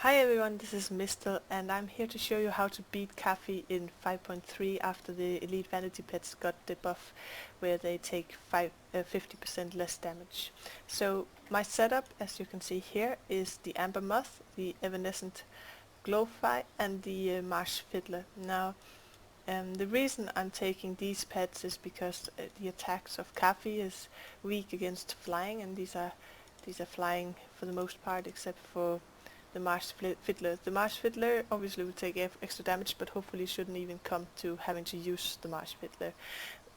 Hi everyone, this is Mistel and I'm here to show you how to beat Kafi in 5.3 after the Elite Vanity Pets got the buff where they take 50% less damage. So my setup, as you can see here, is the Amber Moth, the Evanescent Glowfly and the Marsh Fiddler. Now the reason I'm taking these pets is because the attacks of Kafi is weak against flying, and these are flying for the most part except for the Marsh Fiddler. The Marsh Fiddler obviously will take extra damage, but hopefully shouldn't even come to having to use the Marsh Fiddler.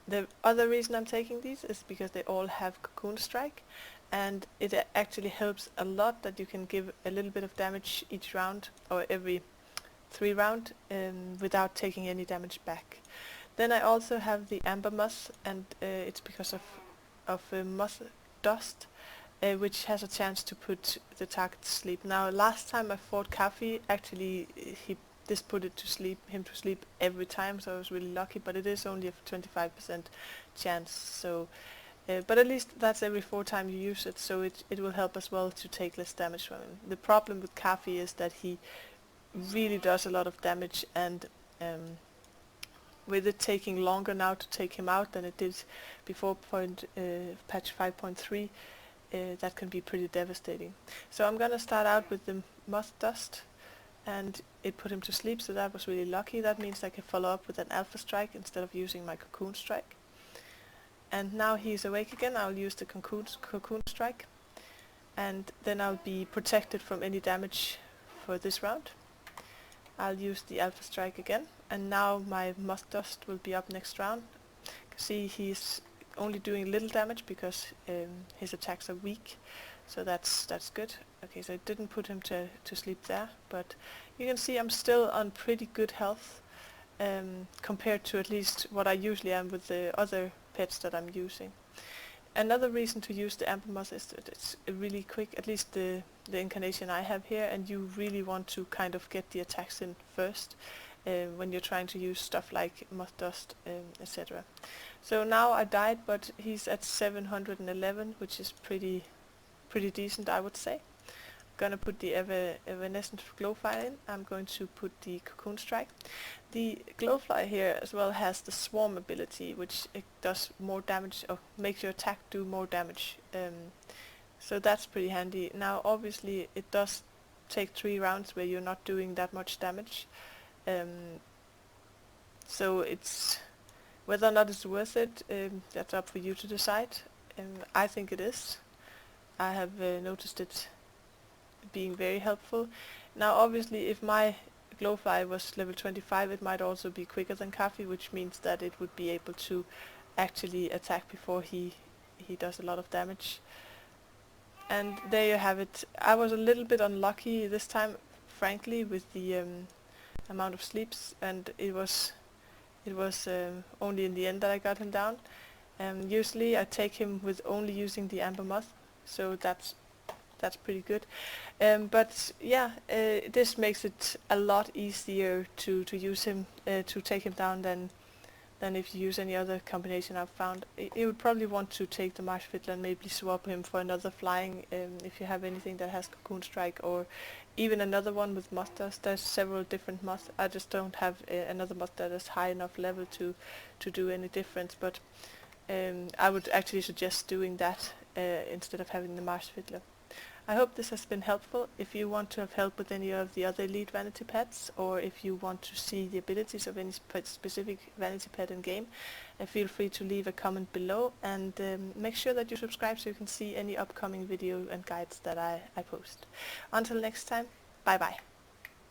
The other reason I'm taking these is because they all have Cocoon Strike, and it actually helps a lot that you can give a little bit of damage each round, or every 3 rounds, without taking any damage back. Then I also have the Amber Moth, and it's because of moth dust, which has a chance to put the target to sleep. Now, last time I fought Kafi, actually this put him to sleep every time, so I was really lucky. But it is only a 25% chance. So, but at least that's every 4 times you use it, so it will help as well to take less damage from him. The problem with Kafi is that he really does a lot of damage, and with it taking longer now to take him out than it did before patch 5.3. That can be pretty devastating. So I'm gonna start out with the moth dust, and it put him to sleep, so that was really lucky. That means I can follow up with an alpha strike instead of using my cocoon strike. And now he's awake again. I'll use the cocoon strike, and then I'll be protected from any damage for this round. I'll use the alpha strike again, and now my moth dust will be up next round. You can see he's only doing little damage because his attacks are weak, so that's good. Okay, so it didn't put him to sleep there, but you can see I'm still on pretty good health compared to at least what I usually am with the other pets that I'm using. Another reason to use the Amber Moth is that it's really quick, at least the incarnation I have here, and you really want to kind of get the attacks in first when you're trying to use stuff like moth dust, etc. So now I died, but he's at 711, which is pretty decent, I would say. I'm gonna put the Evanescent Glowfly in. I'm going to put the Cocoon Strike. The Glowfly here as well has the Swarm ability, which it does more damage, or makes your attack do more damage. So that's pretty handy. Now obviously it does take 3 rounds where you're not doing that much damage. So it's whether or not it's worth it, that's up for you to decide. I think it is. I have noticed it being very helpful. Now obviously if my Glowfly was level 25, it might also be quicker than Kafi, which means that it would be able to actually attack before he does a lot of damage. And there you have it. I was a little bit unlucky this time, frankly, with the amount of sleeps, and it was only in the end that I got him down. Usually I take him with only using the Amber Moth, so that's pretty good. But yeah, this makes it a lot easier to use him, to take him down than if you use any other combination I've found. You would probably want to take the Marsh Fiddler and maybe swap him for another flying, if you have anything that has Cocoon Strike, or even another one with moth dust. There's several different moths. I just don't have another moth that is high enough level to do any difference, but I would actually suggest doing that instead of having the Marsh Fiddler. I hope this has been helpful. If you want to have help with any of the other Elite Vanity Pets, or if you want to see the abilities of any specific Vanity Pet in game, feel free to leave a comment below, and make sure that you subscribe so you can see any upcoming video and guides that I post. Until next time, bye bye.